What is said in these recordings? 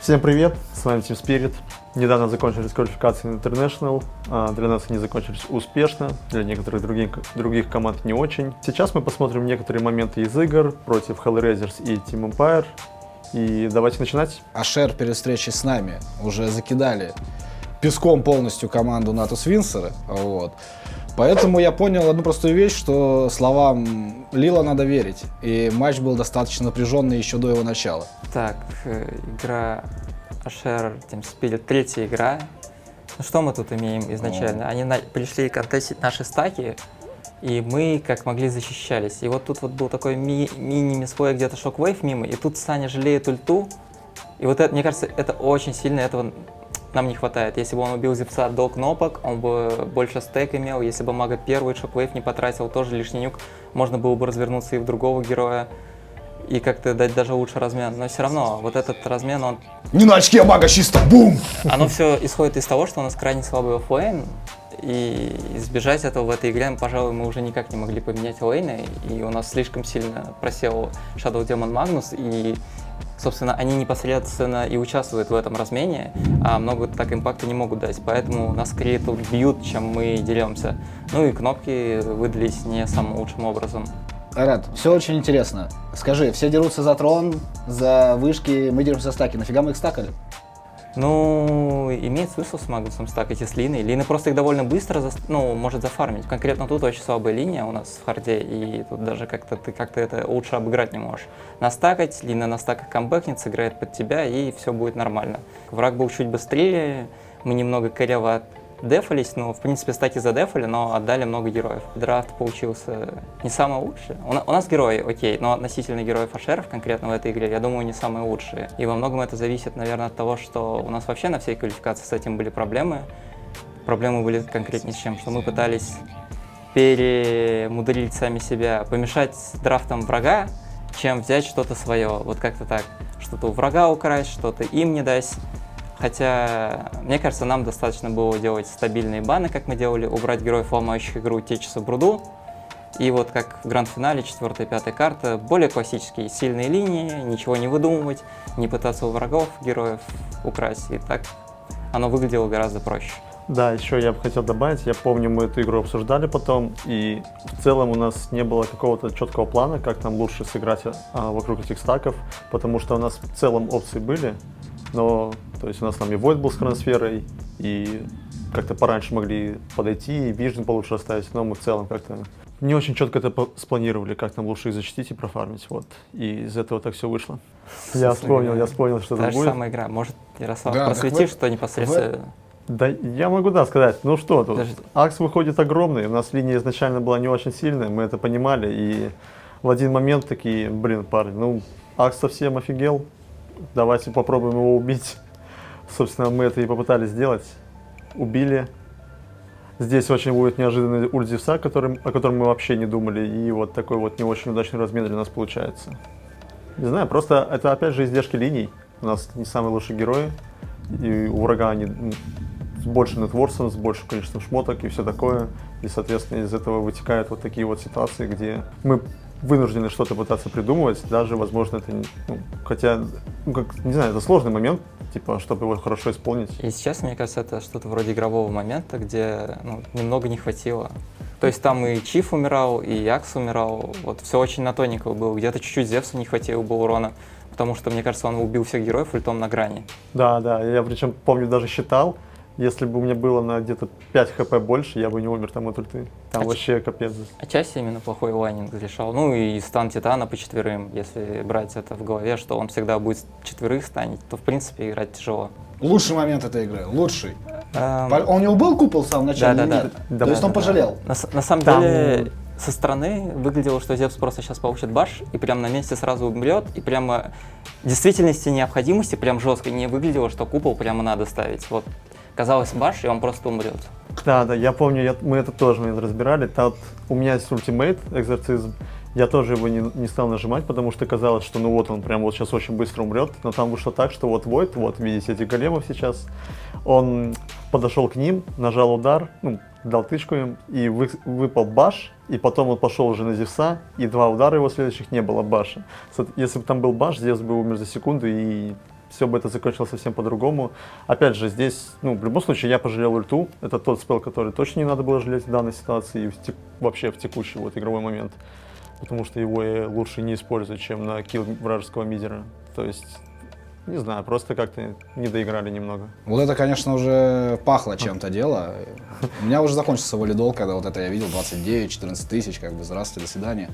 Всем привет, с вами Team Spirit. Недавно закончились квалификации на International, для нас они закончились успешно, для некоторых других команд не очень. Сейчас мы посмотрим некоторые моменты из игр против Hellraisers и Team Empire. И давайте начинать. Ашер перед встречей с нами уже закидали песком полностью команду Natus Винсера. Вот. Поэтому я понял одну простую вещь, что словам Лила надо верить. И матч был достаточно напряженный еще до его начала. Так, игра Ашер, Team Spirit, третья игра. Ну что мы тут имеем изначально? Они пришли контестить наши стаки, и мы как могли защищались. И вот тут вот был такой мини-мисплей, где-то Shockwave мимо, и тут Саня жалеет ульту. И вот это, мне кажется, это очень сильно, этого нам не хватает. Если бы он убил Зевса до кнопок, он бы больше стейк имел. Если бы мага первый Shockwave не потратил, тоже лишний нюк, можно было бы развернуться и в другого героя, и как-то дать даже лучше размен. Но все равно, вот этот размен, он... Не на очке мага, чисто бум! Оно все исходит из того, что у нас крайне слабый оффлейн, и избежать этого в этой игре, пожалуй, мы уже никак не могли поменять лейны, и у нас слишком сильно просел Shadow Demon Magnus, и, собственно, они непосредственно и участвуют в этом размене, а много так импакта не могут дать, поэтому нас скорее тут бьют, чем мы деремся. Ну и кнопки выдались не самым лучшим образом. Айрат, все очень интересно. Скажи, все дерутся за трон, за вышки, мы деремся за стаки. Нафига мы их стакали? Ну, имеет смысл с Магнусом стакать и с Линой. Лина просто их довольно быстро может зафармить. Конкретно тут очень слабая линия у нас в харде, и тут даже ты как-то это лучше обыграть не можешь. Настакать, Лина на стаках камбэкнет, играет под тебя, и все будет нормально. Враг был чуть быстрее, мы немного коряво дефались, ну, в принципе, стаки задефали, но отдали много героев. Драфт получился не самый лучший. У нас герои, окей, но относительно героев Ашеров конкретно в этой игре, я думаю, не самые лучшие. И во многом это зависит, наверное, от того, что у нас вообще на всей квалификации с этим были проблемы. Проблемы были конкретнее с чем, что мы пытались перемудрить сами себя, помешать драфтам врага, чем взять что-то свое. Вот как-то так. Что-то у врага украсть, что-то им не дать. Хотя, мне кажется, нам достаточно было делать стабильные баны, как мы делали, убрать героев, ломающих игру, течься в бруду. И вот как в гранд-финале 4-я, 5-я карта, более классические, сильные линии, ничего не выдумывать, не пытаться у врагов героев украсть. И так оно выглядело гораздо проще. Да, еще я бы хотел добавить, я помню, мы эту игру обсуждали потом, и в целом у нас не было какого-то четкого плана, как нам лучше сыграть вокруг этих стаков, потому что у нас в целом опции были, но, то есть у нас там и Void был с хроносферой, и как-то пораньше могли подойти, и Vision получше расставить, но мы в целом как-то не очень четко это спланировали, как нам лучше их защитить и профармить, вот. И из этого так все вышло. Я вспомнил, что это будет. Та же самая игра. Может, Ярослав, просветишь, что непосредственно... Да, я могу, сказать. Ну что тут, Акс выходит огромный, у нас линия изначально была не очень сильная, мы это понимали, и в один момент такие, парни, ну, Акс совсем офигел, давайте попробуем его убить. Собственно, мы это и попытались сделать, убили. Здесь очень будет неожиданный ульт Зевса, о котором мы вообще не думали, и вот такой вот не очень удачный размен для нас получается. Не знаю, просто это опять же издержки линий, у нас не самые лучшие герои, и у врага они с большим нетворсом, с большим количеством шмоток и все такое. И, соответственно, из этого вытекают вот такие вот ситуации, где мы вынуждены что-то пытаться придумывать, даже, возможно, это не знаю, это сложный момент, типа, чтобы его хорошо исполнить. И сейчас, мне кажется, это что-то вроде игрового момента, где немного не хватило. То есть там и Чиф умирал, и Акс умирал, вот все очень на тоненького было, где-то чуть-чуть Зевсу не хватило было урона. Потому что, мне кажется, он убил всех героев ультом на грани. Да, я причем помню, даже считал, если бы у меня было на где-то 5 хп больше, я бы не умер там от ульты. Там вообще капец. Отчасти именно плохой лайнинг решал. Ну и стан Титана по четверым, если брать это в голове, что он всегда будет четверых станет, то в принципе играть тяжело. Лучший момент этой игры, лучший. Он не убил купол в самом начале? Да. То есть он пожалел? На самом деле... Со стороны выглядело, что Зевс просто сейчас получит баш и прям на месте сразу умрет, и прямо в действительности необходимости прям жестко не выглядело, что купол прямо надо ставить. Вот казалось баш, и он просто умрет. Да, я помню, мы это тоже разбирали. У меня есть ультимейт, экзорцизм. Я тоже его не стал нажимать, потому что казалось, что ну вот он прям вот сейчас очень быстро умрет. Но там вышло так, что вот Void, вот видите этих големов сейчас, он подошел к ним, нажал удар, дал тычку им, и выпал баш, и потом он пошел уже на Зевса, и 2 удара его следующих не было баша. Если бы там был баш, Зевс бы умер за секунду, и все бы это закончилось совсем по-другому. Опять же, здесь, ну, в любом случае, я пожалел ульту. Это тот спел, который точно не надо было жалеть в данной ситуации и вообще в текущий вот игровой момент. Потому что его я лучше не использую, чем на килл вражеского мидера. То есть, не знаю, просто как-то не доиграли немного. Вот это, конечно, уже пахло чем-то дело. У меня уже закончился валидол, когда вот это я видел, 29-14 тысяч, как бы, здравствуйте, до свидания.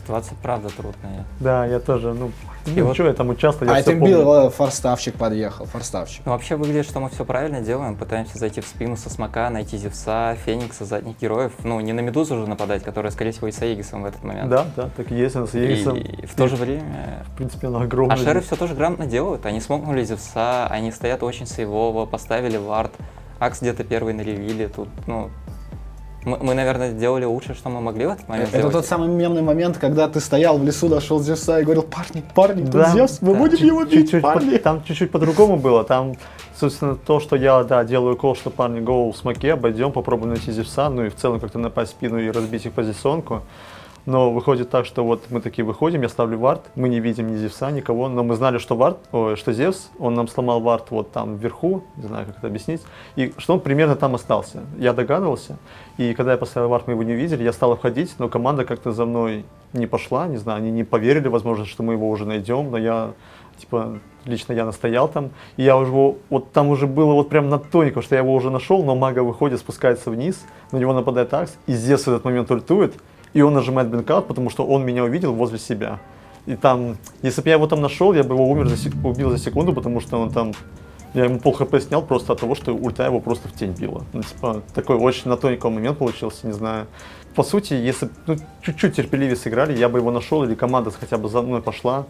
20, правда, трудно. Да, я тоже, ну, И вот- что я там участвовал, я А все это помню. бил, форставчик подъехал, форставчик. Ну, вообще выглядит, что мы все правильно делаем, пытаемся зайти в спину со смока, найти Зевса, Феникса, задних героев. Ну, не на Медузу уже нападать, которая, скорее всего, и с Аегисом в этот момент. Да, так и есть, она с Аегисом. И в то же время... В принципе, она огромная. Ашеры все тоже грамотно делают. Они смокнули Зевса, они стоят очень сейвово, поставили вард. Акс где-то первый на ревиле. Тут, ну... Мы, наверное, сделали лучше, что мы могли в этот момент Это сделать. тот самый мемный момент, когда ты стоял в лесу, нашел Зевса и говорил: парни, тут Да, Зевс, мы да. будем его бить, Чуть-чуть парни. там чуть-чуть по-другому было. Там, собственно, то, что я, да, делаю кол, что парни, гоу в смоке, обойдем, попробуем найти Зевса, ну и в целом как-то напасть в спину и разбить их позиционку. Но выходит так, что вот мы такие выходим, я ставлю вард, мы не видим ни Зевса, никого, но мы знали, что что Зевс, он нам сломал вард вот там вверху, не знаю, как это объяснить, и что он примерно там остался. Я догадывался, и когда я поставил вард, мы его не видели, я стал обходить, но команда как-то за мной не пошла, не знаю, они не поверили, возможно, что мы его уже найдем, но я, типа, лично я настоял там, и я уже его, вот там уже было вот прям на тоненько, что я его уже нашел, но мага выходит, спускается вниз, на него нападает Акс, и Зевс в этот момент ультует, и он нажимает блинкаут, потому что он меня увидел возле себя. И там, если бы я его там нашел, я бы его убил за секунду, потому что он там, я ему пол хп снял просто от того, что ульта его просто в тень била. Ну, типа, такой очень на тоненький момент получился, не знаю. По сути, если бы ну, чуть-чуть терпеливее сыграли, я бы его нашел, или команда хотя бы за мной пошла,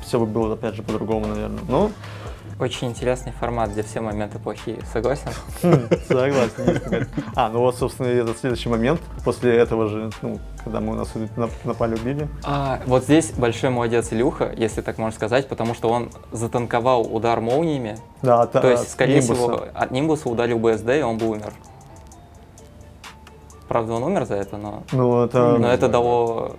все бы было опять же по-другому, наверное. Но Очень интересный формат, где все моменты плохие. Согласен? согласен. не сказать. Ну вот, собственно, и этот следующий момент, после этого же, ну, когда мы у нас напали, убили. Вот здесь большой молодец Илюха, если так можно сказать, потому что он затанковал удар молниями. Да, То есть, скорее Нимбуса. всего, от Нимбуса ударил БСД, и он бы умер. Правда, он умер за это, но это дало...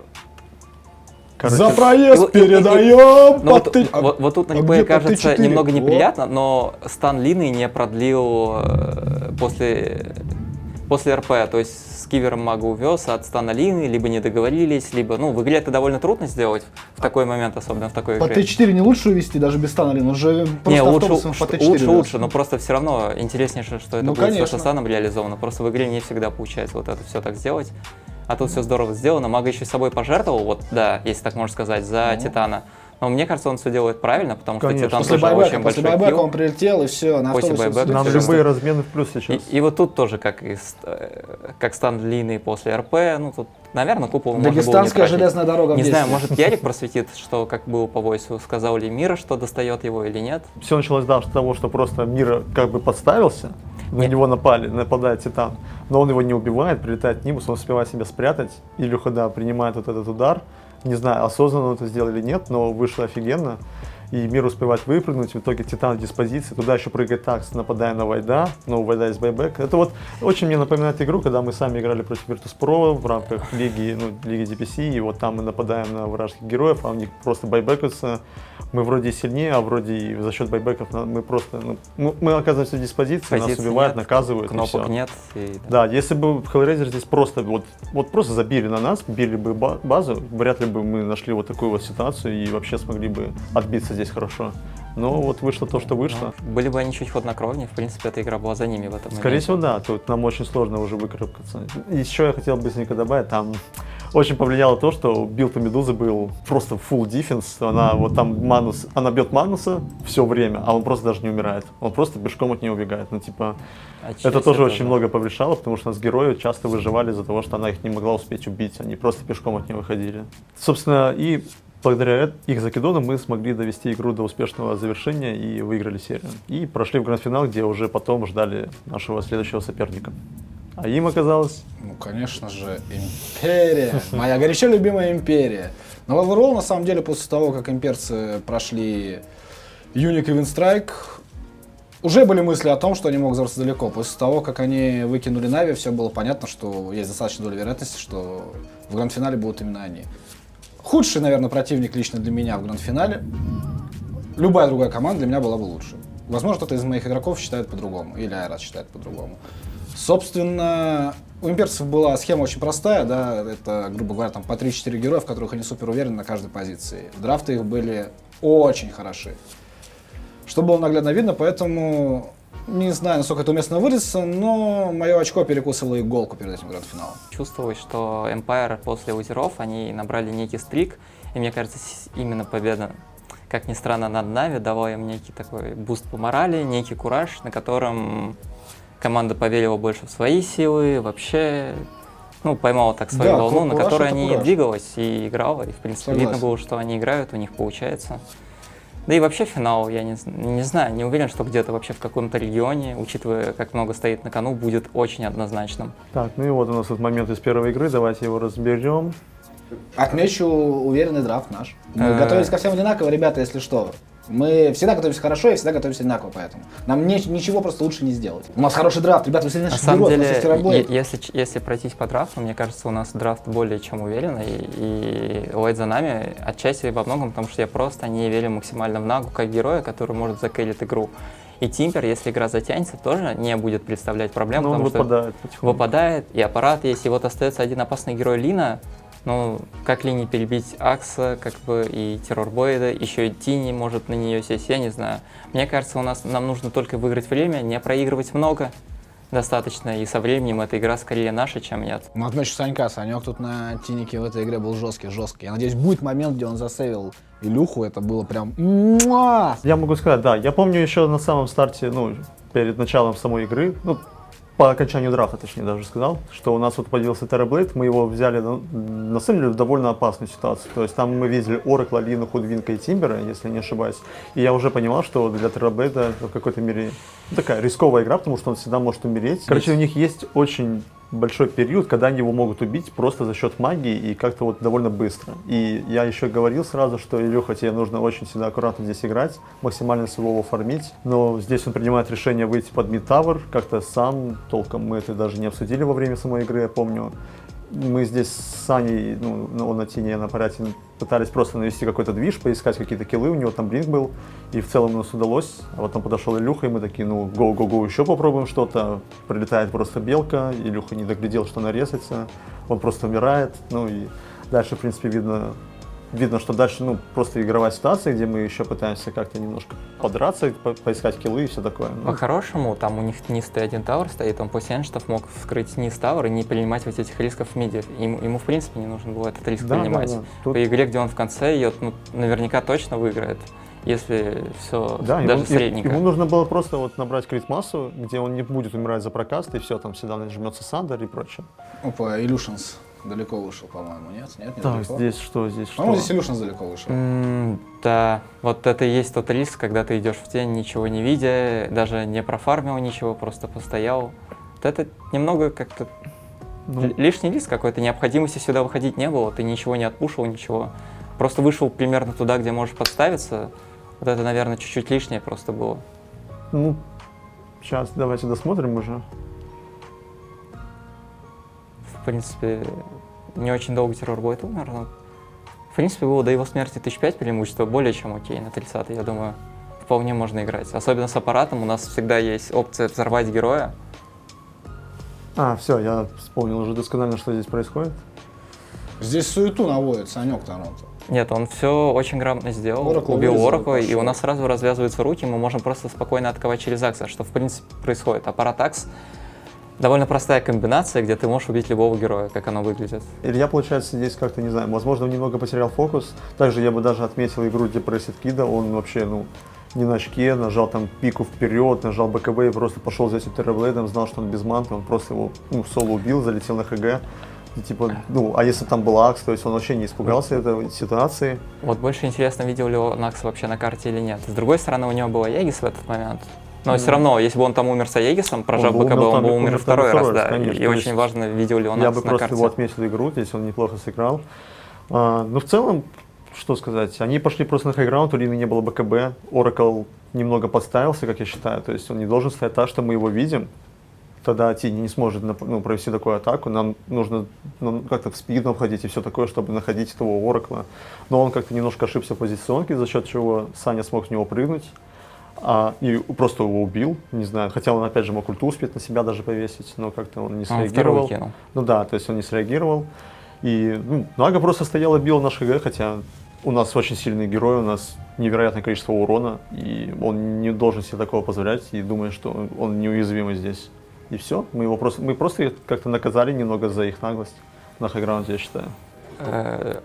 короче, За проезд и- и- передаем! Ну, по вот тут на а НП где по кажется Т4? немного Вот. неприятно, но стан Лины не продлил после РП, то есть с кивером мага увез от стана Лины, либо не договорились, либо, ну, в игре это довольно трудно сделать в такой момент, особенно в такой По игре. Т4 не лучше увести, даже без стана Лин, он же просто Не, автобусом по Т4 вез. лучше, но просто все равно интереснее, что это Ну, будет конечно. со станом реализовано. Просто в игре не всегда получается вот это все так сделать. А тут все здорово сделано. Мага еще с собой пожертвовал, вот да, если так можно сказать, за Титана. Но мне кажется, он все делает правильно, потому что Конечно. Титан После тоже очень байбека большой он килл. прилетел, и все, на После автобусе байбека всё нам всё чисто. любые размены в плюс сейчас. И вот тут тоже, как стан длинный после РП, ну тут, наверное, купол можно было не Дагестанская тратить. железная дорога в Не знаю, действии. может, Ярик просветит, что как было по войсу, сказал ли Мира, что достает его или нет. Все началось, да, с того, что просто Мира как бы подставился, на него нападает Титан, но он его не убивает, прилетает Нимбус, он успевает себя спрятать, Илюха, да, принимает вот этот удар, не знаю, осознанно он это сделал или нет, но вышло офигенно, и Мир успевает выпрыгнуть, в итоге Титан в диспозиции, туда еще прыгает Такс, нападая на Вайда, но у Вайда есть байбек. Это вот очень мне напоминает игру, когда мы сами играли против Virtus.pro в рамках лиги DPC, и вот там мы нападаем на вражеских героев, а у них просто байбекаются. Мы вроде сильнее, а вроде и за счет байбеков мы просто, мы оказываемся в диспозиции, нас Позиций убивают, нет, наказывают, и Кнопок все. нет. И, Да, если бы Hellraiser здесь просто вот просто забили на нас, били бы базу, вряд ли бы мы нашли вот такую вот ситуацию и вообще смогли бы отбиться здесь хорошо. Но вот вышло то, что вышло. Были бы они чуть хладнокровнее, в принципе, эта игра была за ними в этом Скорее моменте. всего, да, тут нам очень сложно уже выкарабкаться. Еще я хотел быстренько добавить, там очень повлияло то, что билд у Медузы был просто full defense. Она вот там Манус, она бьет Мануса все время, а он просто даже не умирает. Он просто пешком от нее убегает. Ну, типа, Отчасти это тоже очень много повлияло, потому что у нас герои часто выживали из-за того, что она их не могла успеть убить. Они просто пешком от нее выходили. Собственно, и благодаря их закидонам мы смогли довести игру до успешного завершения и выиграли серию. И прошли в гранд-финал, где уже потом ждали нашего следующего соперника. А им оказалось... Ну, конечно же, Империя. Моя горячо любимая Империя. Но overall, на самом деле, после того, как имперцы прошли Юник и Винстрайк, уже были мысли о том, что они могут забраться далеко. После того, как они выкинули Нави, все было понятно, что есть достаточно доля вероятности, что в гранд-финале будут именно они. Худший, наверное, противник лично для меня в гранд-финале. любая другая команда для меня была бы лучше. Возможно, кто-то из моих игроков считает по-другому, или Айрат считает по-другому. Собственно, у имперцев была схема очень простая, да, это, грубо говоря, там по 3-4 героя, в которых они супер уверены на каждой позиции. Драфты их были очень хороши. Что было наглядно видно, поэтому не знаю, насколько это уместно выразиться, но мое очко перекусывало иголку перед этим гранд-финалом. Чувствовалось, что Empire после лузеров, они набрали некий стрик, и мне кажется, именно победа, как ни странно, над Нави дала им некий такой буст по морали, некий кураж, на котором команда поверила больше в свои силы, вообще, ну, поймала так свою волну, на которой они двигалась и играла, и, в принципе, видно было, что они играют, у них получается. Да и вообще финал, я не знаю, не уверен, что где-то вообще в каком-то регионе, учитывая, как много стоит на кону, будет очень однозначным. Так, ну и вот у нас этот момент из первой игры, давайте его разберем. Отмечу уверенный драфт наш. Мы готовились ко всем одинаково, ребята, если что. Мы всегда готовимся хорошо и всегда готовимся одинаково, поэтому нам ничего просто лучше не сделать. У нас хороший драфт, ребята, вы среди наших героев. На самом деле, если пройтись по драфту, мне кажется, у нас драфт более чем уверенный, и Лайт за нами отчасти во многом, потому что я просто не верю максимально в Нагу как героя, который может закейлить игру. И Тимпер, если игра затянется, тоже не будет представлять проблем, потому что выпадает, и аппарат есть, и вот остается один опасный герой Лина. Ну, как линии перебить Акса, как бы и Террорбойда, еще и Тини может на нее сесть, я не знаю. Мне кажется, нам нужно только выиграть время, не проигрывать много достаточно, и со временем эта игра скорее наша, чем нет. Ну, отмечу Санька. Санек тут на Тинике в этой игре был жесткий. Я надеюсь, будет момент, где он засейвил Илюху, это было прям... Я могу сказать, да, я помню еще на самом старте, ну, перед началом самой игры, ну, по окончанию драфта, точнее, даже сказал, что у нас вот появился Terrorblade, мы его взяли, на самом деле, в довольно опасную ситуацию. То есть там мы видели Оракла, Лину, Худвинка и Тимбера, если не ошибаюсь. И я уже понимал, что для Terrorblade это в какой-то мере такая рисковая игра, потому что он всегда может умереть. Короче, у них есть очень большой период, когда они его могут убить просто за счет магии и как-то вот довольно быстро. И я еще говорил сразу, что, Илюха, тебе нужно очень всегда аккуратно здесь играть, максимально своего фармить. Но здесь он принимает решение выйти под мид-тавер, как-то сам, толком мы это даже не обсудили во время самой игры, я помню. Мы здесь с Саней, ну, он на Тине, я на аппарате, пытались просто навести какой-то движ, поискать какие-то киллы, у него там блинк был, и в целом у нас удалось. А потом подошел Илюха, и мы такие, ну, гоу-гоу-гоу, еще попробуем что-то. Прилетает просто белка, Илюха не доглядел, что нарезается, он просто умирает, ну и дальше, в принципе, видно, что дальше, ну, просто игровая ситуация, где мы еще пытаемся как-то немножко подраться, поискать киллы и все такое. Ну. По-хорошему, там у них низ один тавер стоит, он после эншитов мог вскрыть низ тавер и не принимать вот этих рисков в миде. Ему в принципе, не нужно было этот риск принимать. Да. Тут... По игре, где он в конце ее, ну, наверняка точно выиграет, если все даже средненько. Ему нужно было просто вот набрать крит-массу, где он не будет умирать за прокаст, и все, там всегда нажмется Сандер и прочее. Опа, Illusions далеко вышел, по-моему, нет? Нет, не так, далеко. Здесь что? По-моему, здесь Illusions далеко вышел. Да, вот это и есть тот риск, когда ты идешь в тень, ничего не видя, даже не профармил ничего, просто постоял. Вот это немного как-то лишний риск какой-то, необходимости сюда выходить не было, ты ничего не отпушил, ничего. Просто вышел примерно туда, где можешь подставиться. Вот это, наверное, чуть-чуть лишнее просто было. Ну, сейчас давайте досмотрим уже. В принципе, не очень долго Террорблейд умер, но в принципе было до его смерти 1005 преимущества, более чем окей, на 30, я думаю, вполне можно играть. Особенно с аппаратом у нас всегда есть опция взорвать героя. Все, я вспомнил уже досконально, что здесь происходит. Здесь суету наводит Санек Торонто. Нет, он все очень грамотно сделал, убил Оракла, и у нас сразу развязываются руки, мы можем просто спокойно атаковать через Акса, что в принципе происходит. Аппарат Акс довольно простая комбинация, где ты можешь убить любого героя, как оно выглядит. Илья, получается, здесь как-то, не знаю, возможно, немного потерял фокус. Также я бы даже отметил игру Depressed Kid, он вообще, не на очке, нажал там пику вперед, нажал БКБ и просто пошел за этим Террорблейдом, знал, что он без манты, он просто его, соло убил, залетел на ХГ. И, типа, а если там был Акс, то есть он вообще не испугался этой ситуации. Вот больше интересно, видел ли он Акс вообще на карте или нет. С другой стороны, у него была Егис в этот момент. Но все равно, если бы он там умер с Аегисом, прожав БКБ, он бы умер второй раз, да. Конечно, и очень важно, видел ли он Акс на карте. Я бы просто его отметил игру, здесь он неплохо сыграл. Но в целом, что сказать, они пошли просто на хайграунд, у Лины не было БКБ, Оракл немного подставился, как я считаю, то есть он не должен стоять так, что мы его видим. тогда Тини не сможет провести такую атаку. Нам нужно как-то в спину обходить и все такое, чтобы находить этого Оракла. Но он как-то немножко ошибся в позиционке, за счет чего Саня смог в него прыгнуть. И просто его убил, не знаю, хотя он опять же мог ульту успеть на себя даже повесить, но как-то он не среагировал. Ну да, то есть он не среагировал. И Нага просто стояла, била наш ХГ, хотя у нас очень сильные герои, у нас невероятное количество урона, и он не должен себе такого позволять, и думает, что он неуязвимый здесь. И все, мы просто как-то наказали немного за их наглость на хайграунде, я считаю.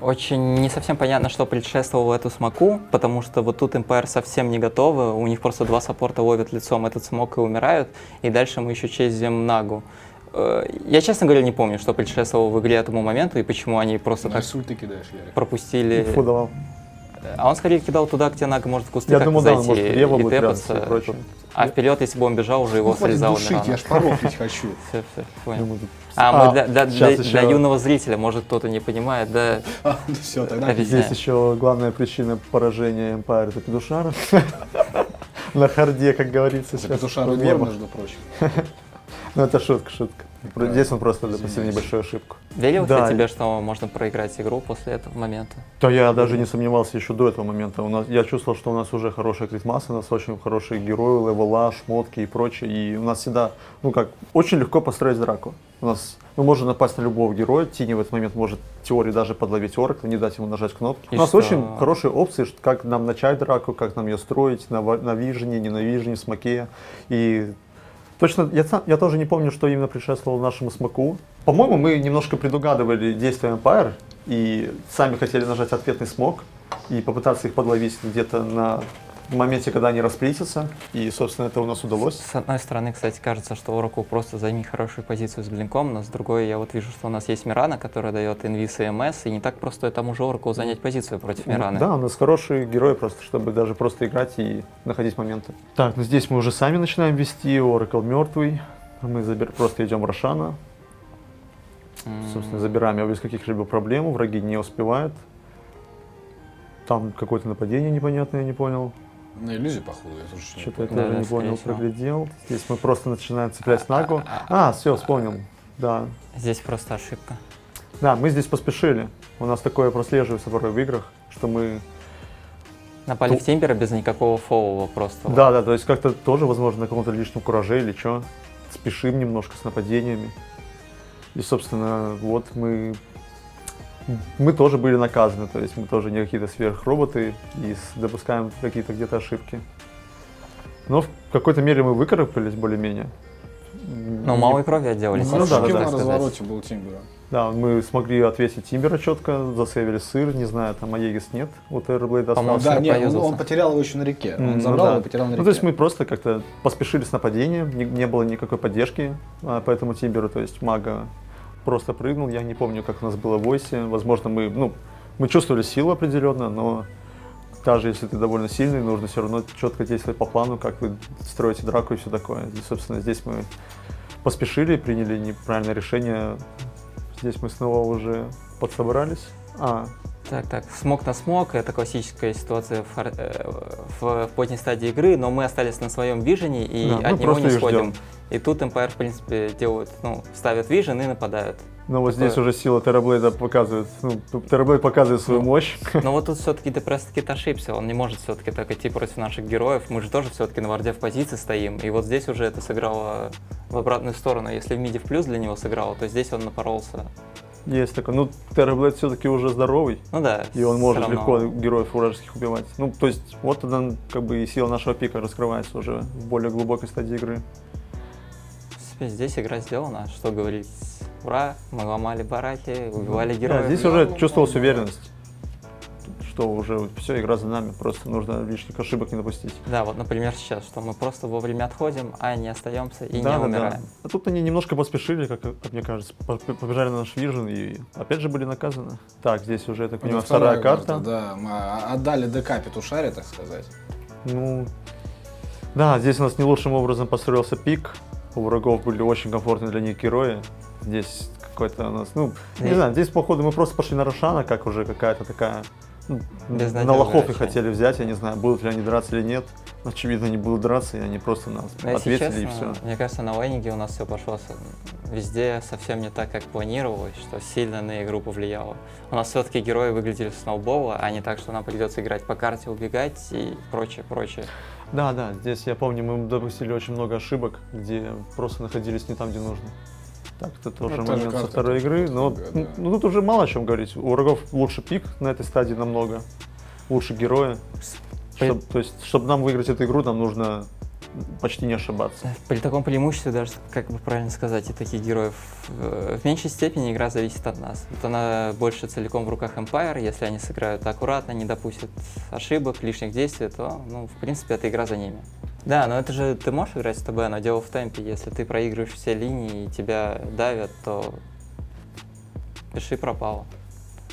Очень не совсем понятно, что предшествовало эту смоку, потому что вот тут Empire совсем не готовы, у них просто 2 саппорта ловят лицом этот смок и умирают, и дальше мы еще чейзим Нагу. Я, честно говоря, не помню, что предшествовало в игре этому моменту и почему они просто так пропустили. Фу давал. А он скорее кидал туда, где Нага может в кусты я как думаю, зайти да, может, влево и будет тэпаться. и прочее. А вперед, если бы он бежал, уже его срезал. Я ж порофлить хочу. Все, понял. Мы Для юного зрителя, может, кто-то не понимает, да. Все, тогда здесь еще главная причина поражения Empire — это Петушара. На харде, как говорится. Петушара двор, между прочим. Ну это шутка. Здесь он просто допустил небольшую ошибку. Верил ли тебе, что можно проиграть игру после этого момента? Да, я даже не сомневался еще до этого момента. Я чувствовал, что у нас уже хорошая критмасса, у нас очень хорошие герои, левела, шмотки и прочее. И у нас всегда, очень легко построить драку. Мы можем напасть на любого героя, Тини в этот момент может в теории даже подловить Оракла, не дать ему нажать кнопки. У нас очень хорошие опции, как нам начать драку, как нам ее строить, на вижене, не на вижене, в смоке. И точно, я тоже не помню, что именно предшествовало нашему смоку. По-моему, мы немножко предугадывали действия Empire и сами хотели нажать ответный смок и попытаться их подловить где-то на моменте, когда они расплитятся. И, собственно, это у нас удалось. С одной стороны, кстати, кажется, что Oracle просто займет хорошую позицию с блинком, но с другой я вот вижу, что у нас есть Мирана, которая дает инвиз и МС, и не так просто тому же Oracle занять позицию против Мираны. Да, у нас хорошие герои просто, чтобы даже просто играть и находить моменты. Так, здесь мы уже сами начинаем вести, Oracle мертвый. Мы просто идем Рошана. Собственно, забираем его без каких-либо проблем, враги не успевают. Там какое-то нападение непонятное, я не понял. На иллюзию, походу, я тоже что-то я тоже не понял, проглядел. Здесь мы просто начинаем цеплять Нагу. Все, вспомнил. Да. Здесь просто ошибка. Да, мы здесь поспешили. У нас такое прослеживается порой в играх, что мы напали в Тимбера без никакого фоллова просто. Да, то есть как-то тоже, возможно, на каком-то лишнем кураже или что. Спешим немножко с нападениями. И, собственно, вот мы тоже были наказаны, то есть мы тоже не какие-то сверхроботы и допускаем какие-то где-то ошибки. Но в какой-то мере мы выкарабкались более-менее. Но малой крови отделались. На развороте был Тимбера. Да, мы смогли отвесить Тимбера четко, засейвили сыр, не знаю, там Аегис нет, у Террорблейда остался. Да, нет, он потерял его еще на реке, он забрал его, потерял на реке. То есть мы просто как-то поспешили с нападением, не было никакой поддержки по этому Тимберу, то есть мага просто прыгнул, я не помню, как у нас было в войсе, возможно, мы чувствовали силу определенно, но даже если ты довольно сильный, нужно все равно четко действовать по плану, как вы строите драку и все такое. И, собственно, здесь мы поспешили, приняли неправильное решение, здесь мы снова уже подсобрались. Так, смог на смог, это классическая ситуация в поздней стадии игры, но мы остались на своем вижене и от него не сходим. И тут Empire, в принципе, делают, ставят вижен и нападают. Но вот здесь уже сила Террорблейда показывает, Террорблейд показывает свою мощь. Но вот тут все-таки Депресс-Кит ошибся, он не может все-таки так идти против наших героев, мы же тоже все-таки на варде в позиции стоим, и вот здесь уже это сыграло в обратную сторону, если в миде в плюс для него сыграло, то здесь он напоролся. Есть такой, Террорблейд все-таки уже здоровый, да, и он может легко героев вражеских убивать. То есть вот тогда как бы и сила нашего пика раскрывается уже в более глубокой стадии игры. Здесь игра сделана, что говорить, ура, мы ломали бараки, убивали героев. Здесь уже чувствовалась уверенность, что уже все, игра за нами, просто нужно лишних ошибок не допустить. Да, вот, например, сейчас, что мы просто вовремя отходим, а не остаемся и не умираем. А тут они немножко поспешили, как мне кажется, побежали на наш вижен и опять же были наказаны. Так, здесь уже, я так понимаю, вторая карта. Да, мы отдали ДК Петушаре, так сказать. Да, здесь у нас не лучшим образом построился пик. У врагов были очень комфортные для них герои. Здесь какой-то у нас, не знаю, здесь походу мы просто пошли на Рошана, как уже какая-то такая Безнадежный на лохов их вообще. хотели взять, я не знаю, будут ли они драться или нет. Очевидно, они будут драться, и они просто нас Но если ответили, и честно, все. мне кажется, на лайнинге у нас все пошло везде совсем не так, как планировалось, что сильно на игру повлияло. У нас все-таки герои выглядели сноубола, а не так, что нам придется играть по карте, убегать и прочее, прочее. Да, здесь я помню, мы допустили очень много ошибок, где просто находились не там, где нужно. Так, это тоже Ну, та же момент со карта, второй это игры, просто но игра, да. ну, тут уже мало о чем говорить. У врагов лучше пик на этой стадии намного, лучше герои. То есть, чтобы нам выиграть эту игру, нам нужно почти не ошибаться. При таком преимуществе даже, как бы правильно сказать, и таких героев в меньшей степени игра зависит от нас. Вот она больше целиком в руках Empire, если они сыграют аккуратно, не допустят ошибок, лишних действий, то, ну, в принципе, эта игра за ними. Да, но это же ты можешь играть с ТБ, но дело в темпе. Если ты проигрываешь все линии и тебя давят, то пиши пропало.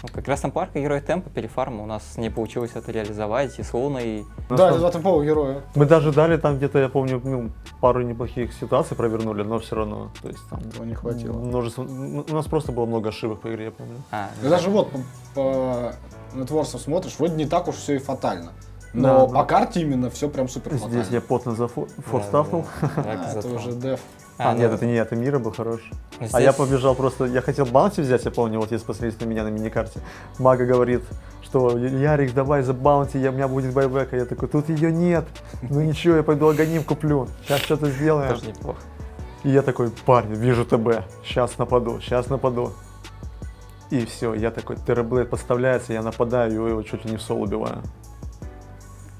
Ну, как раз Empire герой темпа перефарма, у нас не получилось это реализовать, и с Луной. Да, это два темповых героя. Мы даже дали там где-то, я помню, ну, пару неплохих ситуаций провернули, но все равно. То есть там Этого не хватило. множество. У нас просто было много ошибок по игре, я помню. Ну, даже вот по нетворсам смотришь, вроде не так уж все и фатально. Но Да, по карте именно все прям супер фатально. Здесь я потно зафорстафнул. Это уже деф. Нет, это не это, Мира был хорош. А Здесь- я побежал просто, я хотел баунти взять, я помню, вот если посмотреть на меня на миникарте. Мага говорит, что Ярик, давай за баунти, у меня будет байбек. А я такой, тут ее нет. Ну ничего, я пойду агоним куплю. Сейчас что-то сделаем. Тоже неплохо. И я такой, парень, вижу ТБ, сейчас нападу. И все, я такой, Терраблейд подставляется, я нападаю, и его чуть ли не в соло убиваю.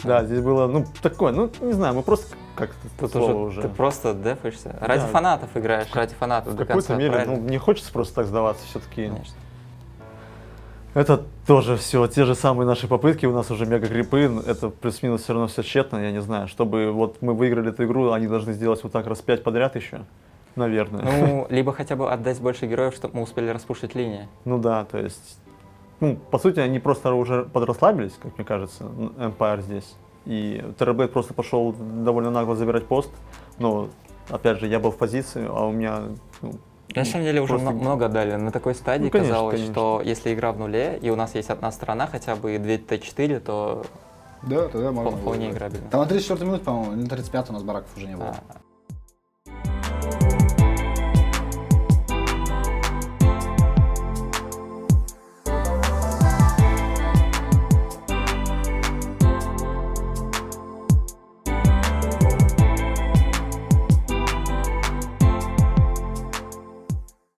Да, здесь было, ну, такое, ну, не знаю, мы просто как-то Тут слово уже уже. ты просто дефаешься. Ради Да. фанатов играешь, ради фанатов В до какой-то конца, мере, правильно? ну, не хочется просто так сдаваться все-таки. Конечно. Это тоже все, те же самые наши попытки, у нас уже мега крипы, это плюс-минус все равно все тщетно, я не знаю. Чтобы вот мы выиграли эту игру, они должны сделать вот так раз 5 подряд еще, наверное. Ну, либо хотя бы отдать больше героев, чтобы мы успели распушить линии. Ну да, то есть, ну, по сути, они просто уже подрасслабились, как мне кажется, Empire здесь. И Terrorblade просто пошел довольно нагло забирать пост, но, опять же, я был в позиции, а у меня... ну, На самом деле уже просто- много дали. На такой стадии Ну, конечно, казалось, конечно. что если игра в нуле, и у нас есть одна сторона, хотя бы 2 Т4, то Да, тогда можно. вполне было. играбельно. Там на 34 минуте, по-моему, на 35 у нас бараков уже не было. А,